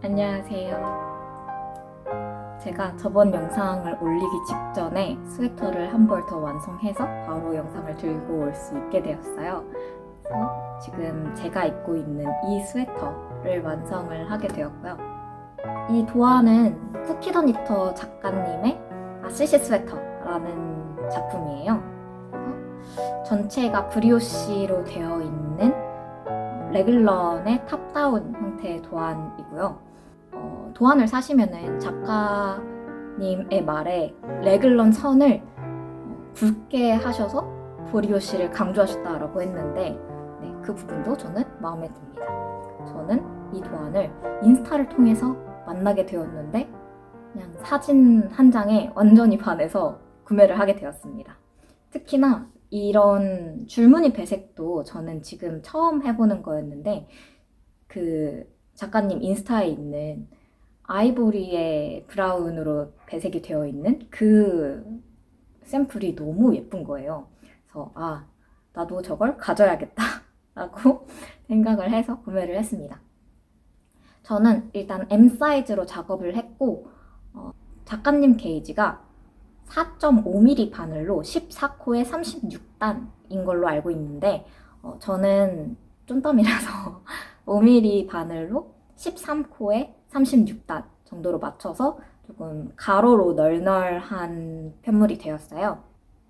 안녕하세요. 제가 저번 영상을 올리기 직전에 스웨터를 한 벌 더 완성해서 바로 영상을 들고 올 수 있게 되었어요. 그래서 지금 제가 입고 있는 이 스웨터를 완성을 하게 되었고요. 이 도안은 쿠키더 니터 작가님의 아시시 스웨터라는 작품이에요. 전체가 브리오시로 되어 있는 레글런의 탑다운 형태의 도안이고요. 도안을 사시면은 작가님의 말에 레글런 선을 굵게 하셔서 브리오시를 강조하셨다라고 했는데 그 부분도 저는 마음에 듭니다. 저는 이 도안을 인스타를 통해서 만나게 되었는데 그냥 사진 한 장에 완전히 반해서 구매를 하게 되었습니다. 특히나 이런 줄무늬 배색도 저는 지금 처음 해보는 거였는데 그 작가님 인스타에 있는 아이보리의 브라운으로 배색이 되어 있는 그 샘플이 너무 예쁜 거예요. 그래서 나도 저걸 가져야겠다 라고 생각을 해서 구매를 했습니다. 저는 일단 M 사이즈로 작업을 했고 작가님 게이지가 4.5mm 바늘로 14코에 36단인 걸로 알고 있는데 저는 쫀땀이라서 5mm 바늘로 13코에 36단 정도로 맞춰서 조금 가로로 널널한 편물이 되었어요.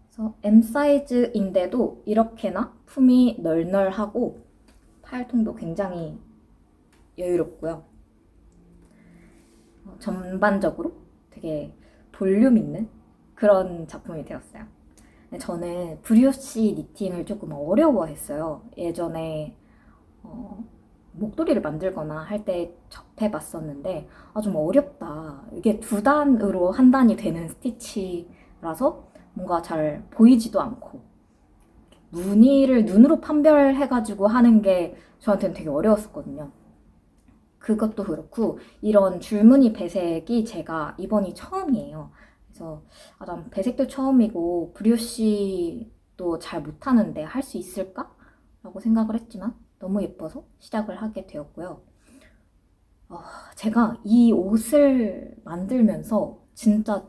그래서 M 사이즈인데도 이렇게나 품이 널널하고 팔통도 굉장히 여유롭고요. 전반적으로 되게 볼륨 있는 그런 작품이 되었어요. 저는 브리오시 니팅을 조금 어려워했어요. 예전에 목도리를 만들거나 할 때 접해봤었는데 좀 어렵다. 이게 2단으로 한 단이 되는 스티치라서 뭔가 잘 보이지도 않고 무늬를 눈으로 판별해가지고 하는 게 저한테는 되게 어려웠었거든요. 그것도 그렇고 이런 줄무늬 배색이 제가 이번이 처음이에요. 그래서 난 배색도 처음이고 브리오시도 잘 못하는데 할 수 있을까? 라고 생각을 했지만 너무 예뻐서 시작을 하게 되었고요. 제가 이 옷을 만들면서 진짜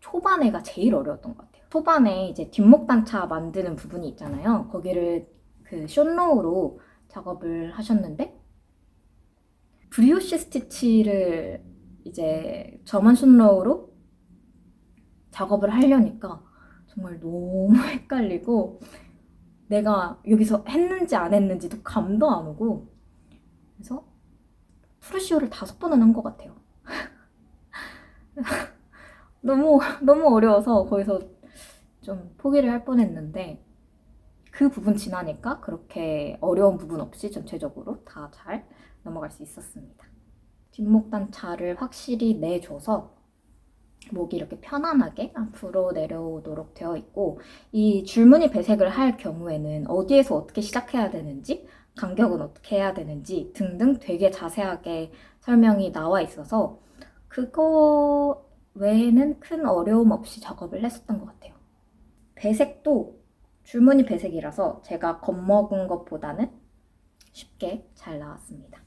초반에가 제일 어려웠던 것 같아요. 초반에 이제 뒷목 단차 만드는 부분이 있잖아요. 거기를 그 숏로우로 작업을 하셨는데 브리오시 스티치를 이제 저만 숏로우로 작업을 하려니까 정말 너무 헷갈리고 내가 여기서 했는지 안 했는지도 감도 안 오고 그래서 프루시오를 5번은 한 것 같아요. 너무 어려워서 거기서 좀 포기를 할 뻔했는데 그 부분 지나니까 그렇게 어려운 부분 없이 전체적으로 다 잘 넘어갈 수 있었습니다. 뒷목 단차를 확실히 내줘서 목이 이렇게 편안하게 앞으로 내려오도록 되어 있고 이 줄무늬 배색을 할 경우에는 어디에서 어떻게 시작해야 되는지 간격은 어떻게 해야 되는지 등등 되게 자세하게 설명이 나와 있어서 그거 외에는 큰 어려움 없이 작업을 했었던 것 같아요. 배색도 줄무늬 배색이라서 제가 겁먹은 것보다는 쉽게 잘 나왔습니다.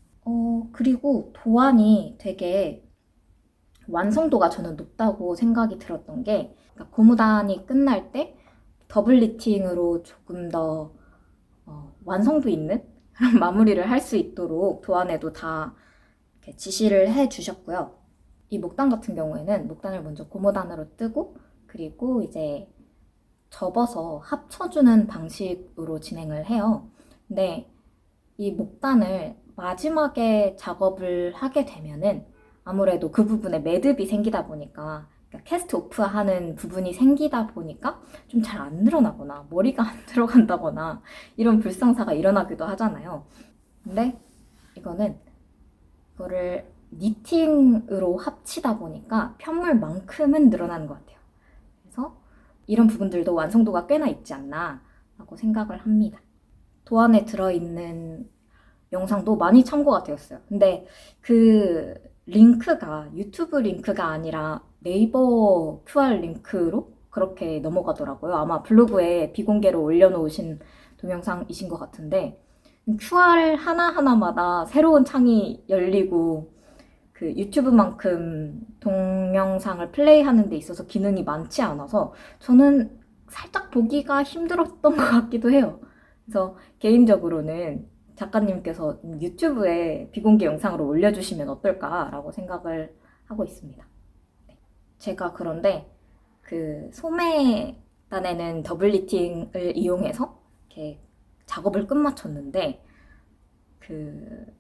그리고 도안이 되게 완성도가 저는 높다고 생각이 들었던 게 그러니까 고무단이 끝날 때 더블 니팅으로 조금 더 완성도 있는 그런 마무리를 할 수 있도록 도안에도 다 이렇게 지시를 해주셨고요. 이 목단 같은 경우에는 목단을 먼저 고무단으로 뜨고 그리고 이제 접어서 합쳐주는 방식으로 진행을 해요. 근데 이 목단을 마지막에 작업을 하게 되면은 아무래도 그 부분에 매듭이 생기다 보니까 그러니까 캐스트 오프 하는 부분이 생기다 보니까 좀 잘 안 늘어나거나 머리가 안 들어간다거나 이런 불상사가 일어나기도 하잖아요. 근데 이거를 니팅으로 합치다 보니까 편물만큼은 늘어나는 것 같아요. 그래서 이런 부분들도 완성도가 꽤나 있지 않나 라고 생각을 합니다. 도안에 들어있는 영상도 많이 참고가 되었어요. 근데 그 링크가 유튜브 링크가 아니라 네이버 QR 링크로 그렇게 넘어가더라고요. 아마 블로그에 비공개로 올려놓으신 동영상이신 것 같은데 QR 하나하나마다 새로운 창이 열리고 그 유튜브만큼 동영상을 플레이하는 데 있어서 기능이 많지 않아서 저는 살짝 보기가 힘들었던 것 같기도 해요. 그래서 개인적으로는 작가님께서 유튜브에 비공개 영상으로 올려주시면 어떨까라고 생각을 하고 있습니다. 제가 그런데 그 소매단에는 더블 니팅을 이용해서 이렇게 작업을 끝마쳤는데 그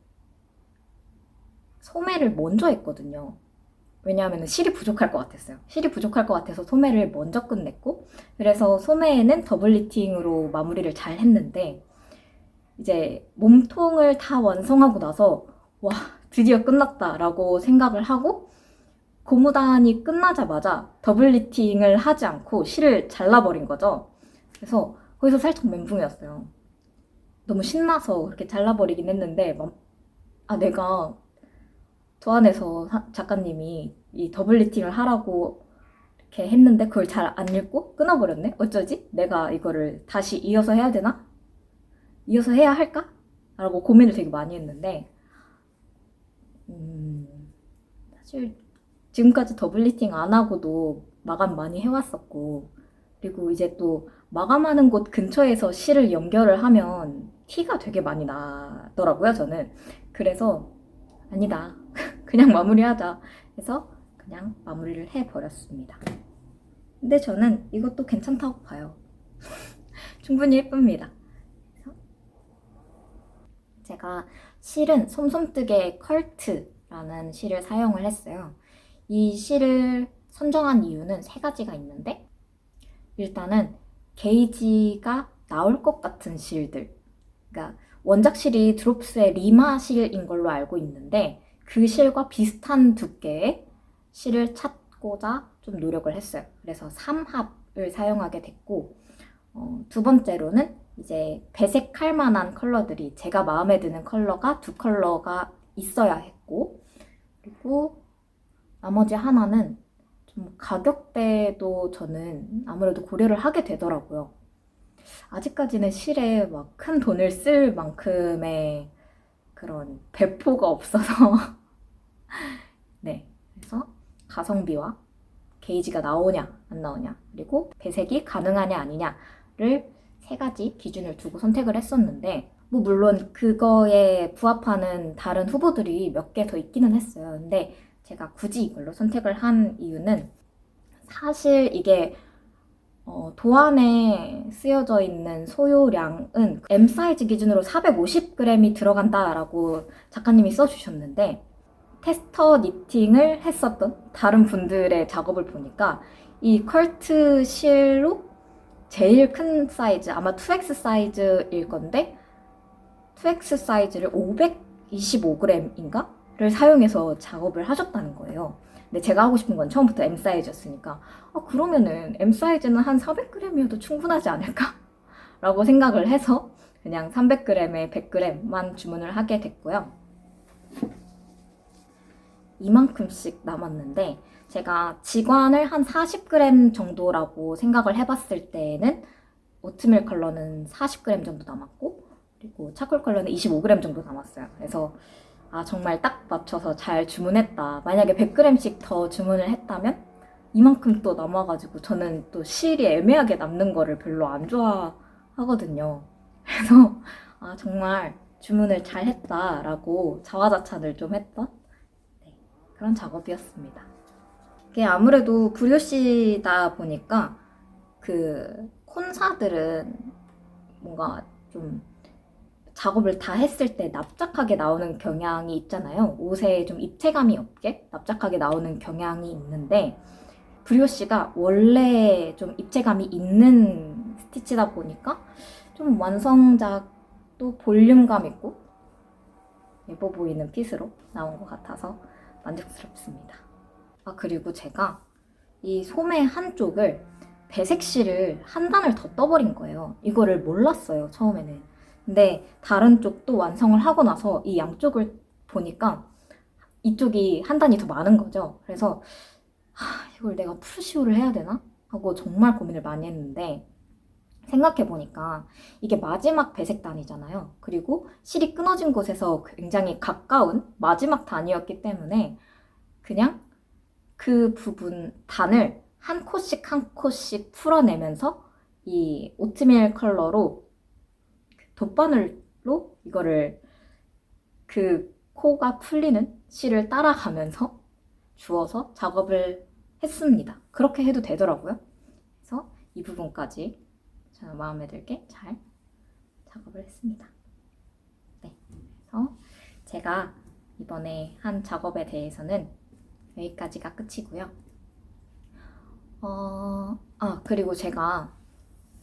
소매를 먼저 했거든요. 왜냐하면 실이 부족할 것 같았어요. 실이 부족할 것 같아서 소매를 먼저 끝냈고, 그래서 소매에는 더블 니팅으로 마무리를 잘 했는데 이제 몸통을 다 완성하고 나서 와, 드디어 끝났다라고 생각을 하고 고무단이 끝나자마자 더블 니팅을 하지 않고 실을 잘라버린 거죠. 그래서 거기서 살짝 멘붕이었어요. 너무 신나서 그렇게 잘라버리긴 했는데 내가 도안에서 작가님이 이 더블 리팅을 하라고 이렇게 했는데 그걸 잘 안 읽고 끊어버렸네? 어쩌지? 내가 이거를 다시 이어서 해야 되나? 이어서 해야 할까? 라고 고민을 되게 많이 했는데 사실 지금까지 더블 리팅 안 하고도 마감 많이 해왔었고 그리고 이제 또 마감하는 곳 근처에서 실을 연결을 하면 티가 되게 많이 나더라고요, 저는. 그래서 아니다. 그냥 마무리하자 해서 그냥 마무리를 해버렸습니다. 근데 저는 이것도 괜찮다고 봐요. 충분히 예쁩니다. 제가 실은 솜솜뜨개 컬트라는 실을 사용을 했어요. 이 실을 선정한 이유는 3가지가 있는데 일단은 게이지가 나올 것 같은 실들, 그러니까 원작 실이 드롭스의 리마 실인 걸로 알고 있는데 그 실과 비슷한 두께의 실을 찾고자 좀 노력을 했어요. 그래서 3합을 사용하게 됐고 2번째로는 이제 배색할 만한 컬러들이 제가 마음에 드는 컬러가 2컬러가 있어야 했고 그리고 나머지 하나는 좀 가격대도 저는 아무래도 고려를 하게 되더라고요. 아직까지는 실에 막 큰 돈을 쓸 만큼의 그런 배포가 없어서 네, 그래서 가성비와 게이지가 나오냐 안 나오냐 그리고 배색이 가능하냐 아니냐를 3가지 기준을 두고 선택을 했었는데 뭐 물론 그거에 부합하는 다른 후보들이 몇 개 더 있기는 했어요. 근데 제가 굳이 이걸로 선택을 한 이유는 사실 이게 도안에 쓰여져 있는 소요량은 M 사이즈 기준으로 450g이 들어간다라고 작가님이 써주셨는데 테스터 니팅을 했었던 다른 분들의 작업을 보니까 이 컬트 실로 제일 큰 사이즈, 아마 2X 사이즈일 건데 2X 사이즈를 525g인가? 를 사용해서 작업을 하셨다는 거예요. 근데 제가 하고 싶은 건 처음부터 M 사이즈였으니까 그러면은 M 사이즈는 한 400g이어도 충분하지 않을까? 라고 생각을 해서 그냥 300g에 100g만 주문을 하게 됐고요. 이만큼씩 남았는데 제가 지관을 한 40g 정도라고 생각을 해봤을 때는 오트밀 컬러는 40g 정도 남았고 그리고 차콜 컬러는 25g 정도 남았어요. 그래서 정말 딱 맞춰서 잘 주문했다. 만약에 100g씩 더 주문을 했다면 이만큼 또 남아가지고 저는 또 실이 애매하게 남는 거를 별로 안 좋아하거든요. 그래서 정말 주문을 잘 했다라고 자화자찬을 좀 했던 그런 작업이었습니다. 이게 아무래도 브리오시다 보니까 그 콘사들은 뭔가 좀 작업을 다 했을 때 납작하게 나오는 경향이 있잖아요. 옷에 좀 입체감이 없게 납작하게 나오는 경향이 있는데 브리오시가 원래 좀 입체감이 있는 스티치다 보니까 좀 완성작도 볼륨감 있고 예뻐 보이는 핏으로 나온 것 같아서 만족스럽습니다. 그리고 제가 이 소매 한쪽을 배색실을 한 단을 더 떠버린 거예요. 이거를 몰랐어요, 처음에는. 근데 다른 쪽도 완성을 하고 나서 이 양쪽을 보니까 이쪽이 한 단이 더 많은 거죠. 그래서 이걸 내가 풀시오를 해야 되나? 하고 정말 고민을 많이 했는데 생각해보니까 이게 마지막 배색단이잖아요. 그리고 실이 끊어진 곳에서 굉장히 가까운 마지막 단이었기 때문에 그냥 그 부분 단을 한 코씩 한 코씩 풀어내면서 이 오트밀 컬러로 돗바늘로 이거를 그 코가 풀리는 실을 따라가면서 주워서 작업을 했습니다. 그렇게 해도 되더라고요. 그래서 이 부분까지 저는 마음에 들게 잘 작업을 했습니다. 네, 그래서 제가 이번에 한 작업에 대해서는 여기까지가 끝이고요. 그리고 제가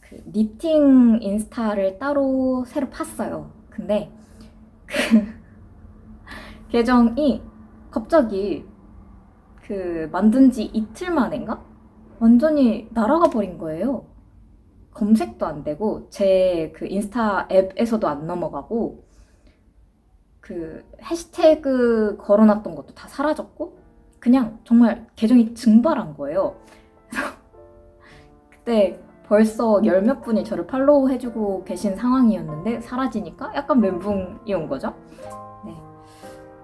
그 니팅 인스타를 따로 새로 팠어요. 근데 그 계정이 갑자기 그 만든 지 이틀 만인가? 완전히 날아가 버린 거예요. 검색도 안 되고 제 그 인스타 앱에서도 안 넘어가고 그 해시태그 걸어놨던 것도 다 사라졌고 그냥 정말 계정이 증발한 거예요. 그래서 그때 벌써 열 몇 분이 저를 팔로우 해주고 계신 상황이었는데 사라지니까 약간 멘붕이 온 거죠. 네,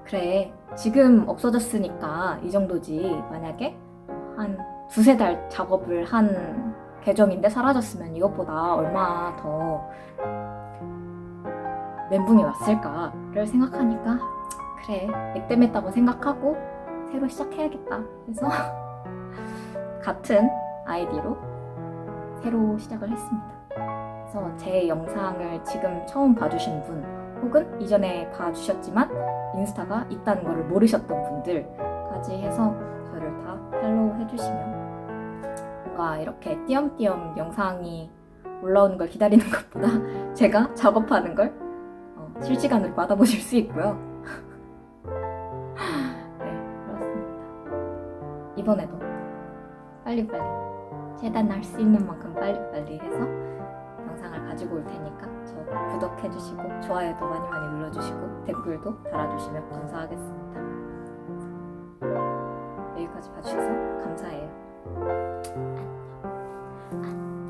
그래 지금 없어졌으니까 이 정도지 만약에 한 두세 달 작업을 한 계정인데 사라졌으면 이것보다 얼마나 더 멘붕이 왔을까를 생각하니까 그래 액땜했다고 생각하고 새로 시작해야겠다 해서 같은 아이디로 새로 시작을 했습니다. 그래서 제 영상을 지금 처음 봐주신 분 혹은 이전에 봐주셨지만 인스타가 있다는 것을 모르셨던 분들까지 해서 저를 다 팔로우 해주시면 뭔가 이렇게 띄엄띄엄 영상이 올라오는 걸 기다리는 것보다 제가 작업하는 걸 실시간으로 받아보실 수 있고요. 네, 그렇습니다. 이번에도 빨리빨리 최대한 할 수 있는 만큼 빨리빨리 해서 영상을 가지고 올 테니까 저 구독해주시고 좋아요도 많이 눌러주시고 댓글도 달아주시면 감사하겠습니다. 여기까지 봐주셔서 감사해요. 안녕.